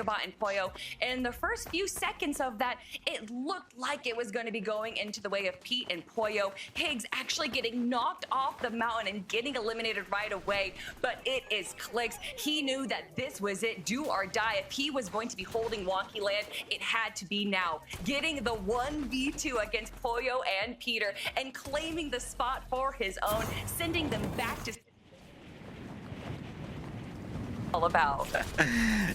Bot and Pollo. And in the first few seconds of that, it looked like it was going to be going into the way of Pete and Pollo. Higgs actually getting knocked off the mountain and getting eliminated right away. But it is Clix. He knew that this was it, do or die. If he was going to be holding Wonky Land, it had to be now. Getting the 1v2 against Pollo and Peter and claiming the spot for his own, sending them back to all about.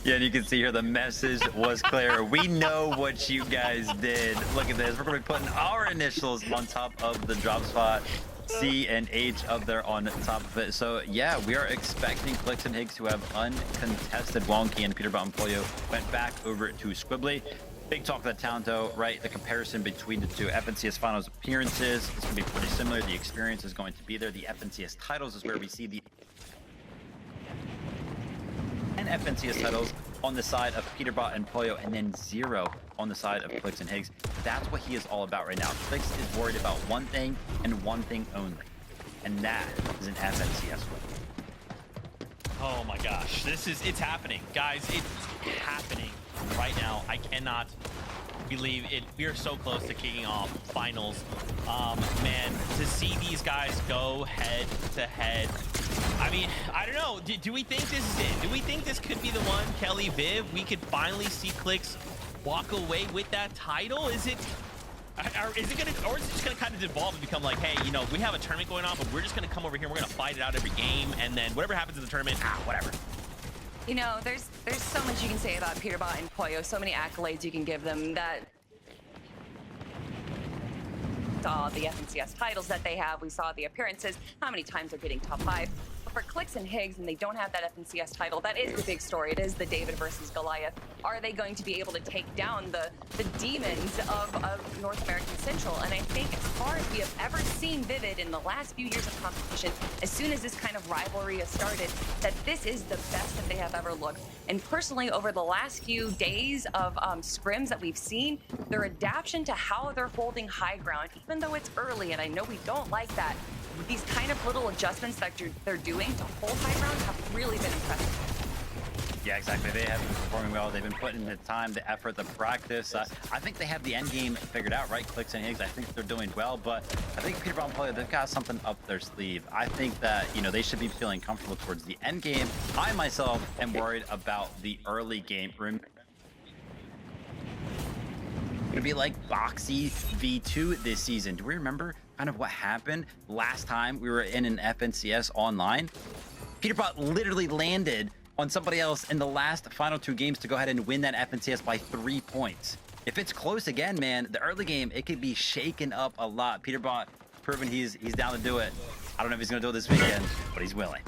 Yeah, and you can see here the message was clear. We know what you guys did. Look at this. We're going to be putting our initials on top of the drop spot. C and H up there on top of it. So yeah, we are expecting Clix and Higgs to have uncontested. Wonky and Peter and Pollo went back over to Squibbly. Big talk of the town though, right? The comparison between the two FNCS finals appearances is going to be pretty similar. The experience is going to be there. The FNCS titles is where we see the FNCS titles on the side of Peterbot and Pollo, and then 0 on the side of Clix and Higgs. That's what he is all about right now. Clix is worried about one thing and one thing only, and that is an FNCS win. Oh my gosh, it's happening. Guys, it's happening right now. I cannot believe it. We are so close to kicking off finals. Man, to see these guys go head to head, I mean, I don't know. Do we think this is it? Do we think this could be the one, Kelly, Viv? We could finally see Clix walk away with that title? Is it just gonna kind of devolve and become like, hey, you know, we have a tournament going on, but we're just gonna come over here and we're gonna fight it out every game, and then whatever happens in the tournament, whatever. You know, there's so much you can say about Peterbot and Pollo, so many accolades you can give them. That saw the FNCS titles that they have, we saw the appearances, how many times they're getting top 5. But for Clix and Higgs, and they don't have that FNCS title, that is the big story. It is the David versus Goliath. Are they going to be able to take down the demons of North American Central? And I think as far as we have ever seen Vivid in the last few years of competition, as soon as this kind of rivalry has started, that this is the best that they have ever looked. And personally, over the last few days of scrims that we've seen, their adaptation to how they're holding high ground, even though it's early, and I know we don't like that, these kind of little adjustments that they're doing to hold high ground have really been impressive. Yeah, exactly. They have been performing well. They've been putting the time, the effort, the practice. I think they have the end game figured out, right? Clix and Higgs, I think they're doing well, but I think Peter and Pollo, they've got something up their sleeve. I think that, you know, they should be feeling comfortable towards the end game. I myself am worried about the early game. It'd be like Boxy V2 this season. Do we remember kind of what happened last time we were in an FNCS online? Peterbot literally landed on somebody else in the last final 2 games to go ahead and win that FNCS by 3 points. If it's close again, man, the early game, it could be shaken up a lot. Peterbot proving he's down to do it. I don't know if he's gonna do it this weekend, but he's willing.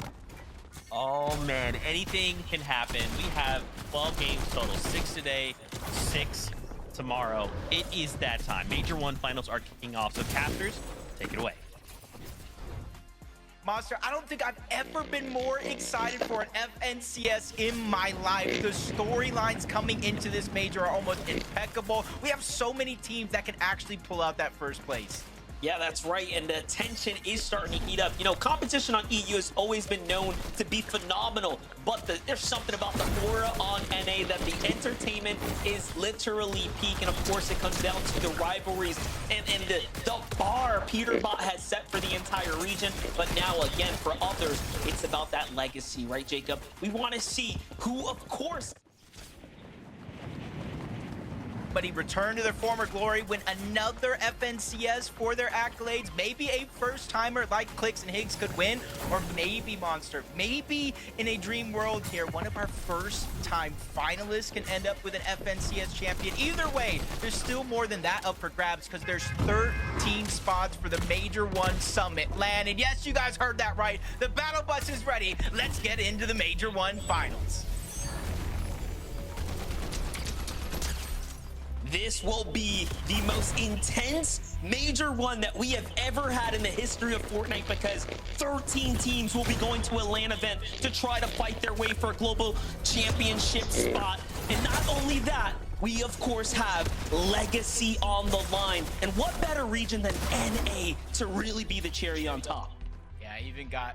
Oh man, anything can happen. We have 12 games total, 6 today, 6 tomorrow. It is that time. Major 1 finals are kicking off, so casters, take it away. Monster, I don't think I've ever been more excited for an FNCS in my life. The storylines coming into this major are almost impeccable. We have so many teams that can actually pull out that first place. Yeah, that's right, and the tension is starting to heat up. You know, competition on EU has always been known to be phenomenal, but there's something about the aura on NA that the entertainment is literally peak, and of course it comes down to the rivalries and the bar Peterbot has set for the entire region. But now, again, for others, it's about that legacy, right, Jacob? We want to see who, of course, but he returned to their former glory, win another FNCS for their accolades. Maybe a first-timer like Clix and Higgs could win, or maybe Monster, maybe in a dream world here, one of our first-time finalists can end up with an FNCS champion. Either way, there's still more than that up for grabs, because there's 13 spots for the Major 1 Summit LAN. And yes, you guys heard that right. The battle bus is ready. Let's get into the Major 1 finals. this will be the most intense Major 1 that we have ever had in the history of Fortnite, because 13 teams will be going to a LAN event to try to fight their way for a global championship spot. And not only that, we of course have legacy on the line. And what better region than NA to really be the cherry on top? Yeah, even got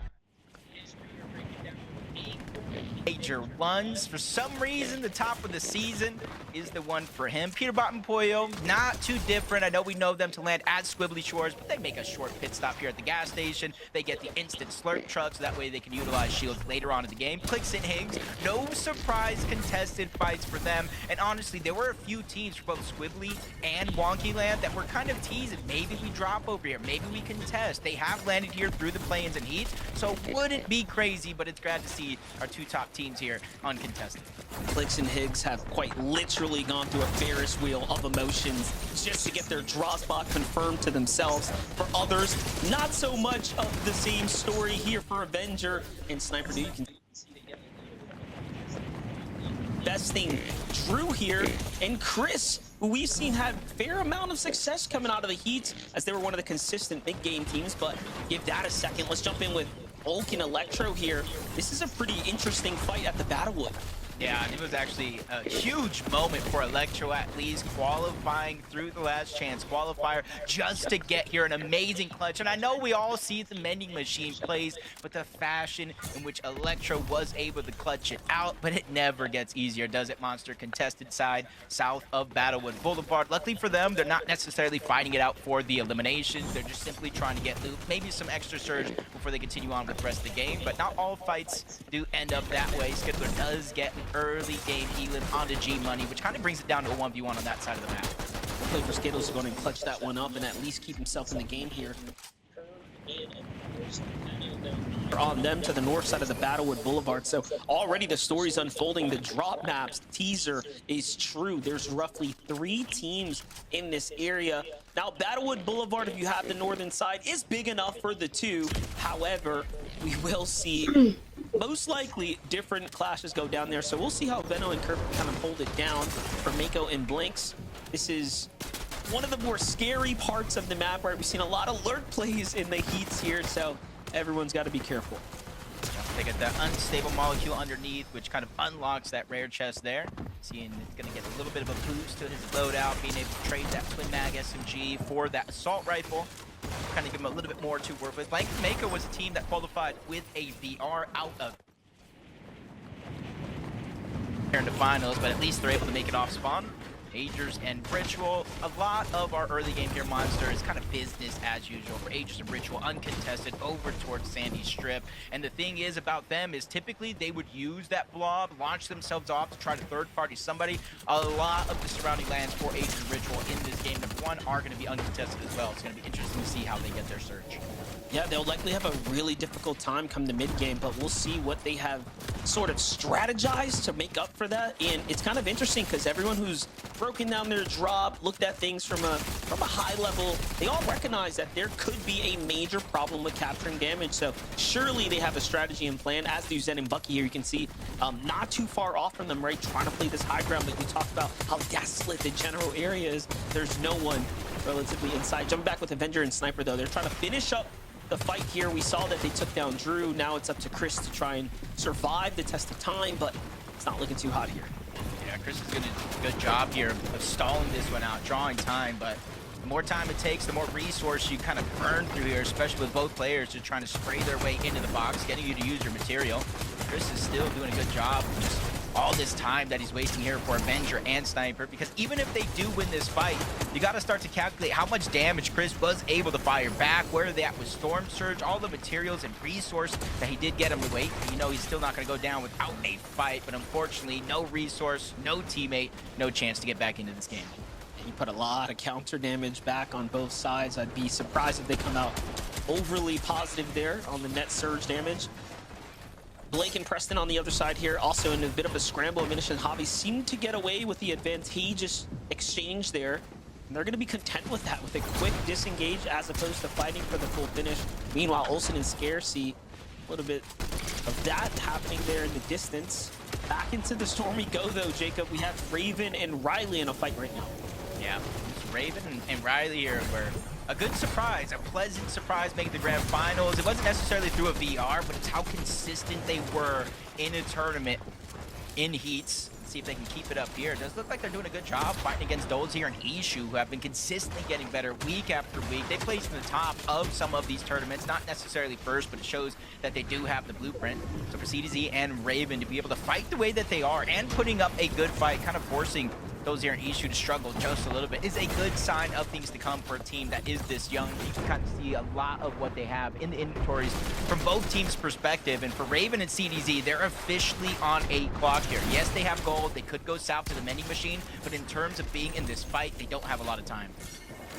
Major ones. For some reason, the top of the season is the one for him. Peterbot and Pollo, not too different. I know we know them to land at Squibbly Shores, but they make a short pit stop here at the gas station. They get the instant slurp truck, so that way they can utilize shields later on in the game. Clicks and Higgs, no surprise contested fights for them. And honestly, there were a few teams for both Squibbly and Wonky Land that were kind of teasing. Maybe we drop over here. Maybe we contest. They have landed here through the play-ins and heat, so wouldn't be crazy, but it's glad to see our two top teams here uncontested. Clicks and Higgs have quite literally gone through a Ferris wheel of emotions just to get their draw spot confirmed to themselves. For others, not so much of the same story here for Avenger and Sniper. You can besting Drew here, and Chris, who we've seen had fair amount of success coming out of the heat as they were one of the consistent big game teams, but give that a second. Let's jump in with Ulk and Electro here. This is a pretty interesting fight at the Battlewood. Yeah, and it was actually a huge moment for Electro, at least qualifying through the last chance qualifier just to get here, an amazing clutch. And I know we all see the Mending Machine plays, but the fashion in which Electro was able to clutch it out, but it never gets easier, does it, Monster? Contested side south of Battlewood Boulevard. Luckily for them, they're not necessarily fighting it out for the eliminations. They're just simply trying to get loot, maybe some extra surge before they continue on with the rest of the game. But not all fights do end up that way. Skittler does get an early game Elim onto G-Money, which kind of brings it down to a 1v1 on that side of the map. Play for Skittles to go and clutch that one up and at least keep himself in the game here. On them to the north side of the Battlewood Boulevard. So already the story's unfolding. The drop maps teaser is true. There's roughly 3 teams in this area. Now, Battlewood Boulevard, if you have the northern side, is big enough for the 2. However, we will see most likely different clashes go down there. So we'll see how Venno and Kirk kind of hold it down for Mako and Blinks. This is one of the more scary parts of the map, right? We've seen a lot of lurk plays in the heats here, so everyone's got to be careful. They get that unstable molecule underneath, which kind of unlocks that rare chest there. Seeing it's going to get a little bit of a boost to his loadout, being able to trade that twin mag SMG for that assault rifle. Kind of give him a little bit more to work with. Like Mako was a team that qualified with a VR out of in the finals, but at least they're able to make it off spawn. Agers and Ritual, a lot of our early game here, Monster, is kind of business as usual for Agers and Ritual, uncontested over towards Sandy Strip. And the thing is about them is typically they would use that blob, launch themselves off to try to third-party somebody. A lot of the surrounding lands for Agers and Ritual in this game, number 1, are going to be uncontested as well. It's going to be interesting to see how they get their surge. Yeah, they'll likely have a really difficult time come the mid-game, but we'll see what they have sort of strategized to make up for that. And it's kind of interesting because everyone who's broken down their drop, looked at things from a high level, they all recognize that there could be a major problem with capturing damage. So surely they have a strategy and plan, as do Zen and Bucky here. You can see not too far off from them, right? Trying to play this high ground, but we talked about how desolate the general area is. There's no one relatively inside. Jumping back with Avenger and Sniper, though. They're trying to finish up the fight here. We saw that they took down Drew. Now it's up to Chris to try and survive the test of time, but it's not looking too hot here. Yeah, Chris is going to do a good job here of stalling this one out, drawing time, but the more time it takes, the more resource you kind of burn through here, especially with both players just trying to spray their way into the box, getting you to use your material. Chris is still doing a good job of just all this time that he's wasting here for Avenger and Sniper, because even if they do win this fight, you got to start to calculate how much damage Chris was able to fire back, where that was Storm Surge, all the materials and resource that he did get him to wait. You know, he's still not going to go down without a fight, but unfortunately, no resource, no teammate, no chance to get back into this game. He put a lot of counter damage back on both sides. I'd be surprised if they come out overly positive there on the net surge damage. Blake and Preston on the other side here, also in a bit of a scramble. Minish and Hobby seem to get away with the advantageous exchange there. And they're going to be content with that, with a quick disengage as opposed to fighting for the full finish. Meanwhile, Olsen and Scare see a little bit of that happening there in the distance. Back into the storm we go, though, Jacob. We have Raven and Riley in a fight right now. Yeah, Raven and Riley here were a good surprise, a pleasant surprise making the grand finals. It wasn't necessarily through a VR, but it's how consistent they were in a tournament in heats. to see if they can keep it up here. It does look like they're doing a good job fighting against Dozier and Ishu, who have been consistently getting better week after week. They placed in the top of some of these tournaments, not necessarily first, but it shows that they do have the blueprint. So for CDZ and Raven to be able to fight the way that they are and putting up a good fight, kind of forcing Dozier and Ishu to struggle just a little bit, is a good sign of things to come for a team that is this young. You can kind of see a lot of what they have in the inventories from both teams' perspective. And for Raven and CDZ, they're officially on a clock here. Yes, they have gold. They could go south to the vending machine, but in terms of being in this fight, they don't have a lot of time.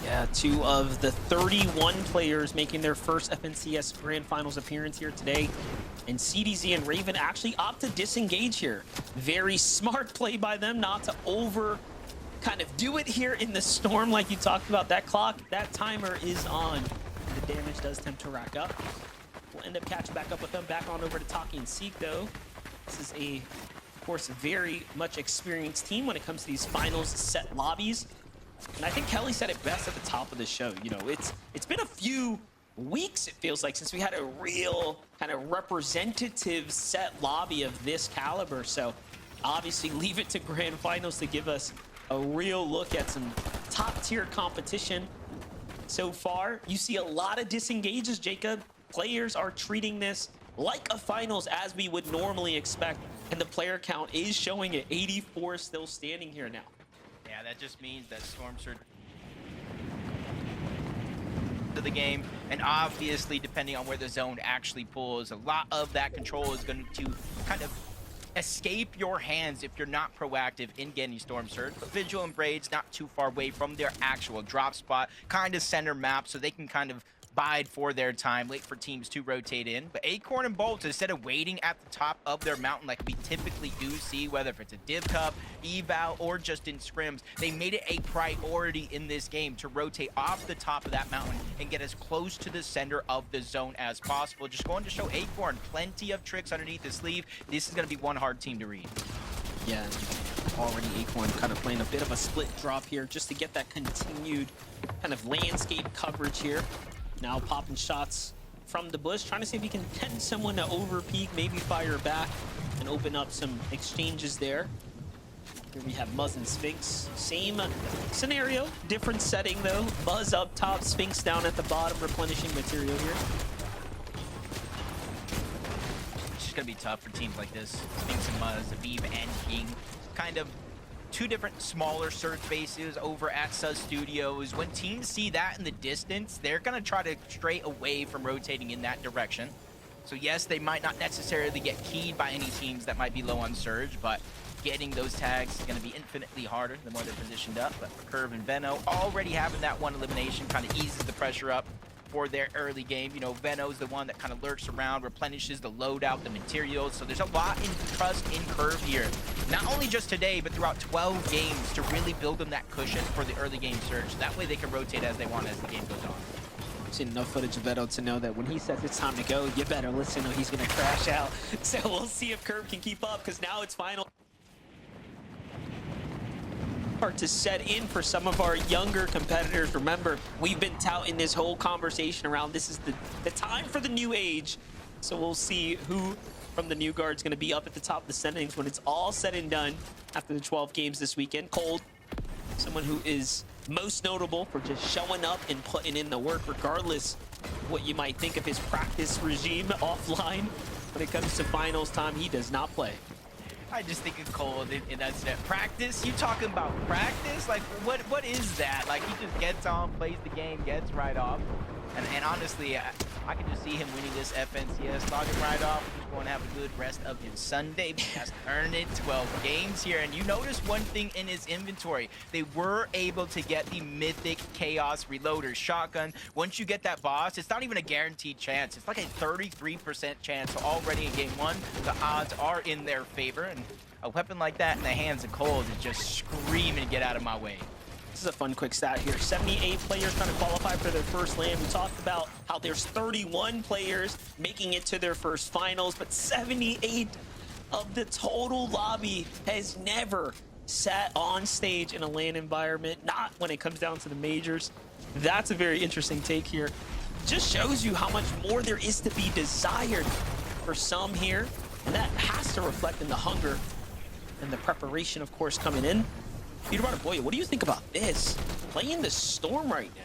Yeah, 2 of the 31 players making their first FNCS Grand Finals appearance here today. And CDZ and Raven actually opt to disengage here. Very smart play by them not to kind of do it here in the storm like you talked about. That clock, that timer is on. The damage does tend to rack up. We'll end up catching back up with them. Back on over to Taki and Seek, though. This is of course, very much experienced team when it comes to these finals set lobbies. And I think Kelly said it best at the top of the show. You know, it's been a few weeks, it feels like, since we had a real kind of representative set lobby of this caliber. So obviously leave it to Grand Finals to give us a real look at some top tier competition. So far, you see a lot of disengages, Jacob. Players are treating this like a finals as we would normally expect. And the player count is showing it. 84 still standing here now. Yeah, that just means that Storm Surge to the game, and obviously depending on where the zone actually pulls, a lot of that control is going to kind of escape your hands if you're not proactive in getting Storm Surge. But Vigil and Braid's not too far away from their actual drop spot, kind of center map, so they can kind of bide for their time, wait for teams to rotate in. But Acorn and Bolt, instead of waiting at the top of their mountain like we typically do see, whether if it's a Div Cup, Eval, or just in scrims, they made it a priority in this game to rotate off the top of that mountain and get as close to the center of the zone as possible. Just going to show Acorn plenty of tricks underneath his sleeve. This is going to be one hard team to read. Yeah, already Acorn kind of playing a bit of a split drop here just to get that continued kind of landscape coverage here. Now popping shots from the bush, trying to see if he can tempt someone to overpeak, maybe fire back and open up some exchanges there. Here we have Muzz and Sphinx. Same scenario, different setting though. Buzz up top, Sphinx down at the bottom, replenishing material here. It's just going to be tough for teams like this. Sphinx and Muzz, Aviv and King, kind of two different smaller surge bases over at Sus Studios. When teams see that in the distance, they're going to try to stray away from rotating in that direction. So yes, they might not necessarily get keyed by any teams that might be low on surge, but getting those tags is going to be infinitely harder the more they're positioned up. But for Curve and Veno, already having that one elimination kind of eases the pressure up for their early game. You know, Veno's the one that kind of lurks around, replenishes the loadout, the materials. So there's a lot in trust in Curve here. Not only just today, but throughout 12 games to really build them that cushion for the early game surge. That way they can rotate as they want as the game goes on. I've seen enough footage of Veto to know that when he says it's time to go, you better listen or he's going to crash out. So we'll see if Curve can keep up, because now it's final. To set in for some of our younger competitors. Remember, we've been touting this whole conversation around this is the time for the new age. So we'll see who from the new guard's going to be up at the top of the standings when it's all said and done after the 12 games this weekend. Cold, someone who is most notable for just showing up and putting in the work regardless what you might think of his practice regime offline. When it comes to finals time, he does not play. I just think it's cold in that step. Practice? You talking about practice? Like, what is that? Like, he just gets on, plays the game, gets right off. And honestly, I can just see him winning this FNCS, logging right off. He's going to have a good rest of his Sunday. He has to earn it, 12 games here. And you notice one thing in his inventory. They were able to get the Mythic Chaos Reloader shotgun. Once you get that boss, it's not even a guaranteed chance. It's like a 33% chance. So already in game one, the odds are in their favor. And a weapon like that in the hands of Cold is just screaming, get out of my way. This is a fun quick stat here. 78 players trying to qualify for their first LAN. We talked about how there's 31 players making it to their first finals, but 78 of the total lobby has never sat on stage in a LAN environment, not when it comes down to the majors. That's a very interesting take here. Just shows you how much more there is to be desired for some here, and that has to reflect in the hunger and the preparation, of course, coming in. Peter Boya, what do you think about this? Playing the Storm right now.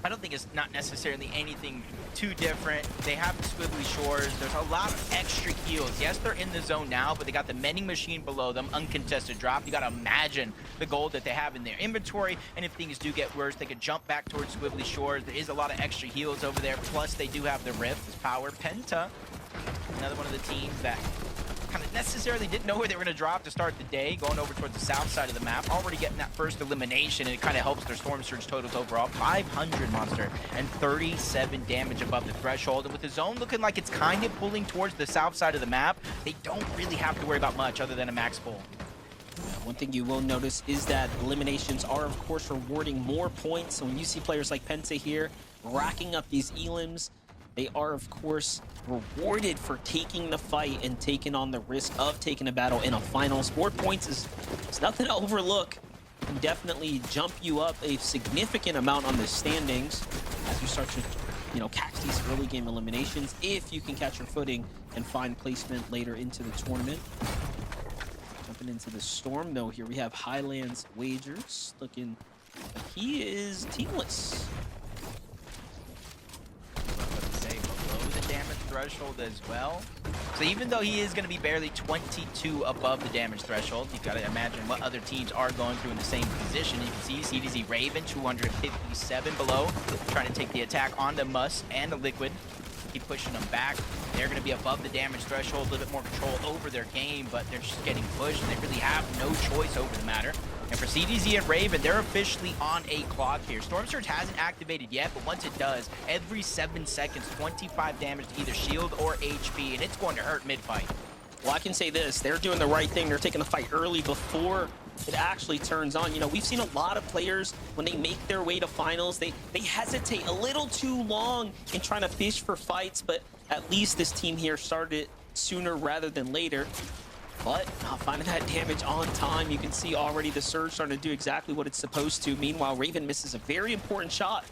I don't think it's not necessarily anything too different. They have the squiggly shores. There's a lot of extra heals. Yes, they're in the zone now, but they got the mending machine below them, uncontested drop. You got to imagine the gold that they have in their inventory, and if things do get worse, they could jump back towards squiggly shores. There is a lot of extra heals over there, plus they do have the Rift power. Penta, another one of the teams that kind of necessarily didn't know where they were going to drop to start the day, going over towards the south side of the map, already getting that first elimination, and it kind of helps their Storm Surge totals overall. 500 monster and 37 damage above the threshold, and with the zone looking like it's kind of pulling towards the south side of the map, they don't really have to worry about much other than a max pull. One thing you will notice is that eliminations are, of course, rewarding more points. So when you see players like Penta here racking up these elims, they are, of course, rewarded for taking the fight and taking on the risk of taking a battle in a finals. 4 points is nothing to overlook. Can definitely jump you up a significant amount on the standings as you start to, you know, catch these early game eliminations. If you can catch your footing and find placement later into the tournament. Jumping into the Storm, though, here we have Highlands Wagers looking like he is teamless. Damage threshold as well. So even though he is going to be barely 22 above the damage threshold, you've got to imagine what other teams are going through in the same position. You can see CDZ Raven 257 below, trying to take the attack onto Muss and the Liquid. Keep pushing them back. They're going to be above the damage threshold, a little bit more control over their game, but they're just getting pushed and they really have no choice over the matter. And for CDZ and Raven, they're officially on a clock here. Storm Surge hasn't activated yet, but once it does, every 7 seconds, 25 damage to either shield or HP, and it's going to hurt mid-fight. Well, I can say this, they're doing the right thing. They're taking the fight early before it actually turns on. You know, we've seen a lot of players, when they make their way to finals, they hesitate a little too long in trying to fish for fights, but at least this team here started it sooner rather than later. But not finding that damage on time. You can see already the Surge starting to do exactly what it's supposed to. Meanwhile, Raven misses a very important shot.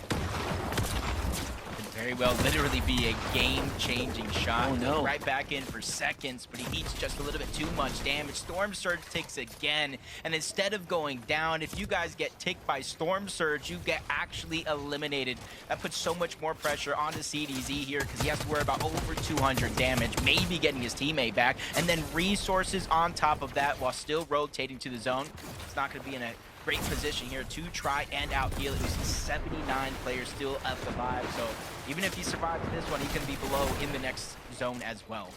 Could very well literally be a game-changing shot. Oh, no. Right back in for seconds, but he eats just a little bit too much damage. Storm Surge takes again, and instead of going down, if you guys get ticked by Storm Surge, you get actually eliminated. That puts so much more pressure onto CDZ here because he has to worry about over 200 damage, maybe getting his teammate back, and then resources on top of that while still rotating to the zone. It's not going to be in a great position here to try and out heal. It was 79 players still at the 5, so even if he survives this one, he's going to be below in the next zone as well.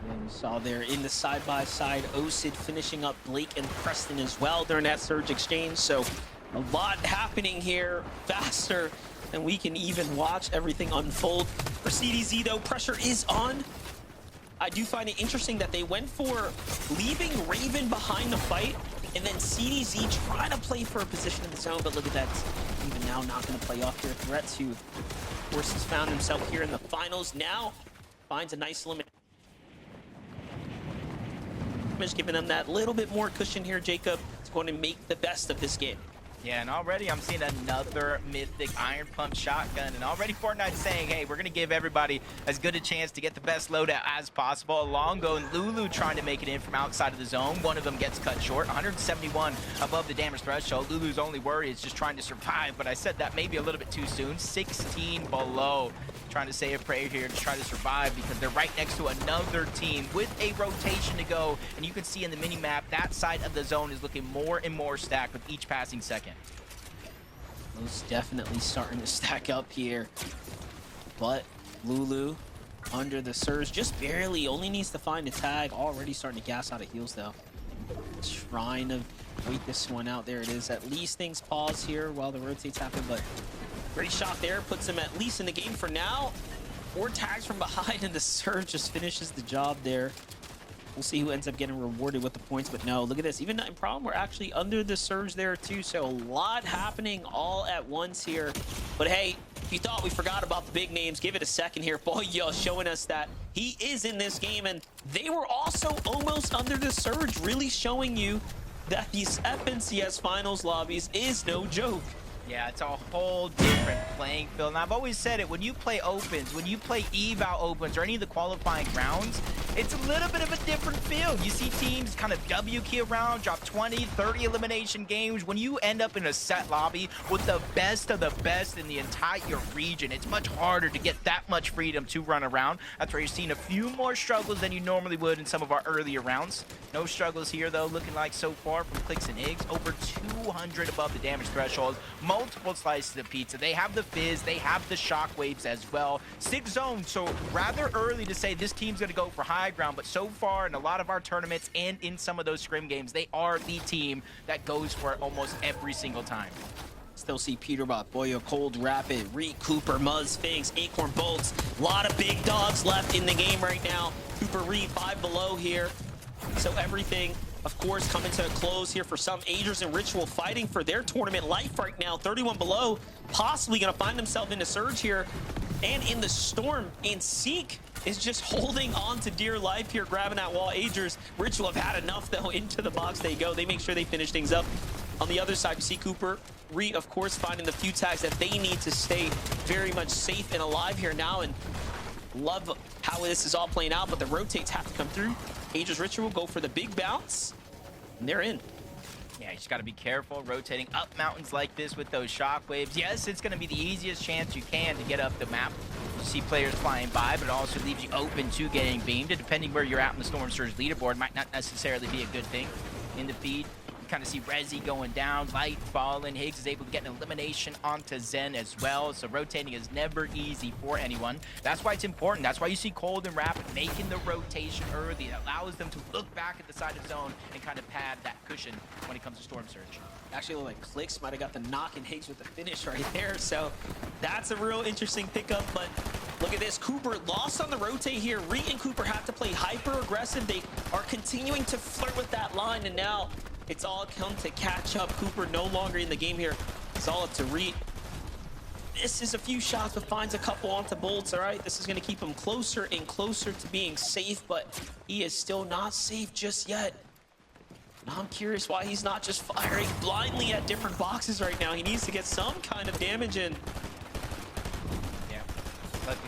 And we saw there in the side-by-side, Osid finishing up Blake and Preston as well during that Surge exchange. So a lot happening here, faster than we can even watch everything unfold. For CDZ, though, pressure is on. I do find it interesting that they went for leaving Raven behind the fight, and then CDZ trying to play for a position in the zone, but look at that. Even now, not going to play off here. Threats, who, of course, has found himself here in the finals, now finds a nice limit. Just giving them that little bit more cushion here, Jacob. It's going to make the best of this game. Yeah, and already I'm seeing another mythic Iron Pump shotgun, and already Fortnite's saying, hey, we're going to give everybody as good a chance to get the best loadout as possible. Alongo and Lulu trying to make it in from outside of the zone. One of them gets cut short, 171 above the damage threshold. Lulu's only worry is just trying to survive, but I said that maybe a little bit too soon. 16 below, trying to say a prayer here to try to survive because they're right next to another team with a rotation to go, and you can see in the mini-map that side of the zone is looking more and more stacked with each passing second. Most definitely starting to stack up here. But Lulu under the Surge, just barely, only needs to find a tag. Already starting to gas out of heals though. Trying to wait this one out. There it is. At least things pause here while the rotates happen, but great shot there. Puts him at least in the game for now. 4 tags from behind, and the Surge just finishes the job there. We'll see who ends up getting rewarded with the points, but no, look at this. Even in problem, we're actually under the Surge there too, so a lot happening all at once here. But hey, if you thought we forgot about the big names, give it a second here. Boya showing us that he is in this game, and they were also almost under the Surge, really showing you that these FNCS finals lobbies is no joke. Yeah, it's a whole different playing field. And I've always said it, when you play opens, when you play eval opens or any of the qualifying rounds, it's a little bit of a different field. You see teams kind of W key around, drop 20, 30 elimination games. When you end up in a set lobby with the best of the best in the entire region, it's much harder to get that much freedom to run around. That's where you're seeing a few more struggles than you normally would in some of our earlier rounds. No struggles here, though, looking like so far from Clicks and Higgs. Over 200 above the damage threshold. Multiple slices of pizza. They have the fizz. They have the shockwaves as well. 6 zones, so rather early to say this team's going to go for high ground, but so far in a lot of our tournaments and in some of those scrim games, they are the team that goes for it almost every single time. Still see Peterbot, Boyo, Cold Rapid, Reed, Cooper, Muzz, Figs, Acorn, Bolts. A lot of big dogs left in the game right now. Cooper, Reed, 5 below here. So everything, of course, coming to a close here for some. Agers and Ritual fighting for their tournament life right now. 31 below, possibly going to find themselves in a surge here. And in the storm, and Seek is just holding on to dear life here, grabbing that wall. Agers, Ritual have had enough, though. Into the box they go. They make sure they finish things up. On the other side, you see Cooper, Reed, of course, finding the few tags that they need to stay very much safe and alive here now. And love how this is all playing out, but the rotates have to come through. Agers, Ritual go for the big bounce, and they're in. Yeah, you just got to be careful rotating up mountains like this with those shockwaves. Yes, it's going to be the easiest chance you can to get up the map. You see players flying by, but it also leaves you open to getting beamed. And depending where you're at in the Storm Surge leaderboard, might not necessarily be a good thing in the feed. You kind of see Rezi going down, Light falling. Higgs is able to get an elimination onto Zen as well. So rotating is never easy for anyone. That's why it's important. That's why you see Cold and Rapid making the rotation early. It allows them to look back at the side of zone and kind of pad that cushion when it comes to Storm Surge. Actually, looked like Clicks might have got the knock and Higgs with the finish right there. So that's a real interesting pickup. But look at this. Cooper lost on the rotate here. Reed and Cooper have to play hyper aggressive. They are continuing to flirt with that line, and now it's all come to catch up. Cooper no longer in the game here. It's all up to Reed. Misses a few shots, but finds a couple onto Bolts. All right, this is going to keep him closer and closer to being safe, but he is still not safe just yet. Now I'm curious why he's not just firing blindly at different boxes right now. He needs to get some kind of damage in. Yeah, like